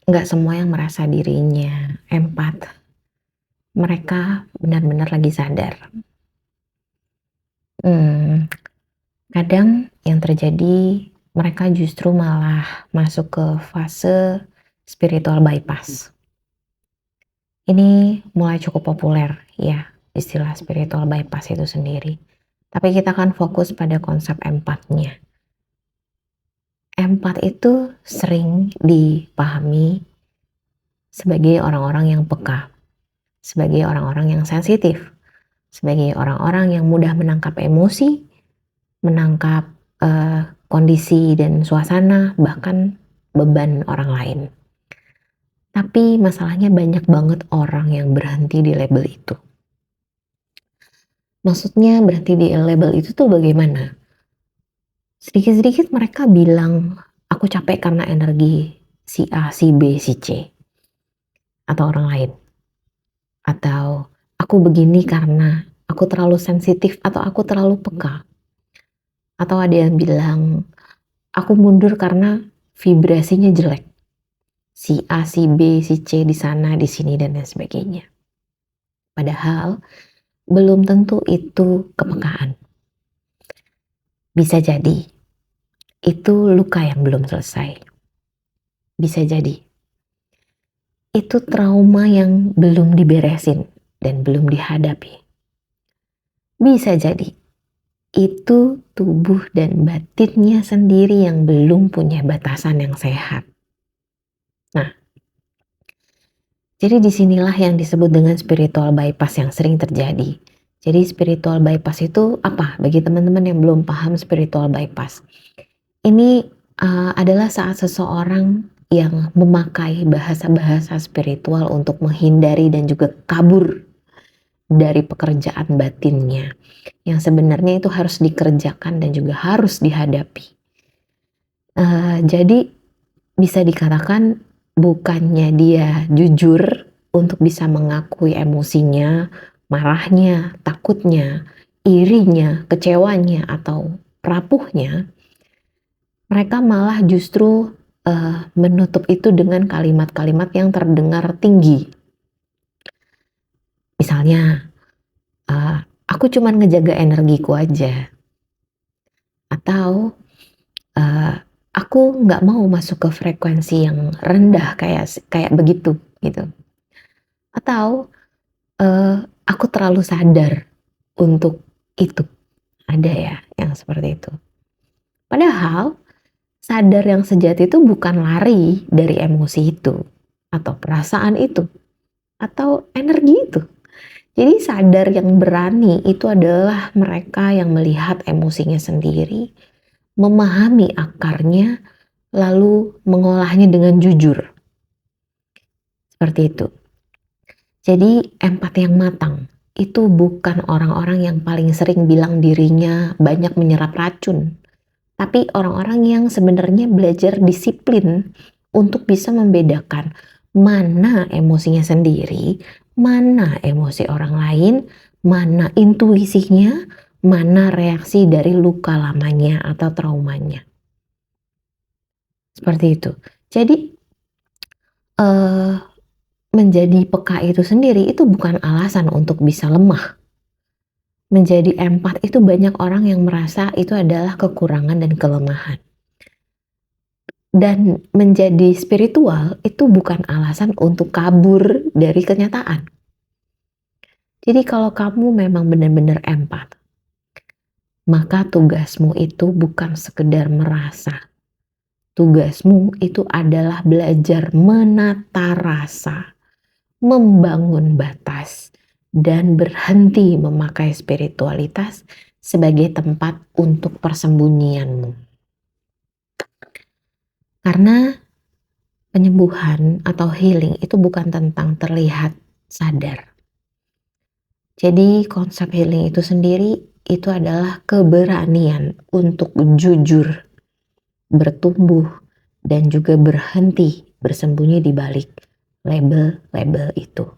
nggak semua yang merasa dirinya empat, mereka benar-benar lagi sadar. Hmm, Kadang yang terjadi mereka justru malah masuk ke fase spiritual bypass. Ini mulai cukup populer ya, istilah spiritual bypass itu sendiri. Tapi kita akan fokus pada konsep empatnya. Empat itu sering dipahami sebagai orang-orang yang peka, sebagai orang-orang yang sensitif, sebagai orang-orang yang mudah menangkap emosi, menangkap kondisi dan suasana, bahkan beban orang lain. Tapi masalahnya banyak banget orang yang berhenti di label itu. Maksudnya berhenti di label itu tuh bagaimana? Sedikit-sedikit mereka bilang, aku capek karena energi si A, si B, si C. Atau orang lain. Atau aku begini karena aku terlalu sensitif atau aku terlalu peka. Atau ada yang bilang, aku mundur karena vibrasinya jelek. Si A, si B, si C di sana, di sini, dan lain sebagainya. Padahal belum tentu itu kepekaan. Bisa jadi itu luka yang belum selesai. Bisa jadi itu trauma yang belum diberesin dan belum dihadapi. Bisa jadi itu tubuh dan batinnya sendiri yang belum punya batasan yang sehat. Nah, jadi disinilah yang disebut dengan spiritual bypass yang sering terjadi. Jadi spiritual bypass itu apa? Bagi teman-teman yang belum paham spiritual bypass. Ini adalah saat seseorang yang memakai bahasa-bahasa spiritual untuk menghindari dan juga kabur dari pekerjaan batinnya. Yang sebenarnya itu harus dikerjakan dan juga harus dihadapi. Jadi bisa dikatakan bukannya dia jujur untuk bisa mengakui emosinya, marahnya, takutnya, irinya, kecewanya, atau rapuhnya, mereka malah justru menutup itu dengan kalimat-kalimat yang terdengar tinggi. Misalnya, aku cuman ngejaga energiku aja. Atau, aku nggak mau masuk ke frekuensi yang rendah kayak begitu, gitu. Atau, aku terlalu sadar untuk itu. Ada ya yang seperti itu. Padahal sadar yang sejati itu bukan lari dari emosi itu, atau perasaan itu, atau energi itu. Jadi sadar yang berani itu adalah mereka yang melihat emosinya sendiri, memahami akarnya, lalu mengolahnya dengan jujur. Seperti itu. Jadi empat yang matang itu bukan orang-orang yang paling sering bilang dirinya banyak menyerap racun. Tapi orang-orang yang sebenarnya belajar disiplin untuk bisa membedakan mana emosinya sendiri, mana emosi orang lain, mana intuisinya, mana reaksi dari luka lamanya atau traumanya. Seperti itu. Jadi menjadi peka itu sendiri itu bukan alasan untuk bisa lemah. Menjadi empat itu banyak orang yang merasa itu adalah kekurangan dan kelemahan. Dan menjadi spiritual itu bukan alasan untuk kabur dari kenyataan. Jadi kalau kamu memang benar-benar empat, maka tugasmu itu bukan sekedar merasa. Tugasmu itu adalah belajar menata rasa, membangun batas, dan berhenti memakai spiritualitas sebagai tempat untuk persembunyianmu. Karena penyembuhan atau healing itu bukan tentang terlihat sadar. Jadi konsep healing itu sendiri itu adalah keberanian untuk jujur, bertumbuh, dan juga berhenti bersembunyi di balik label-label itu.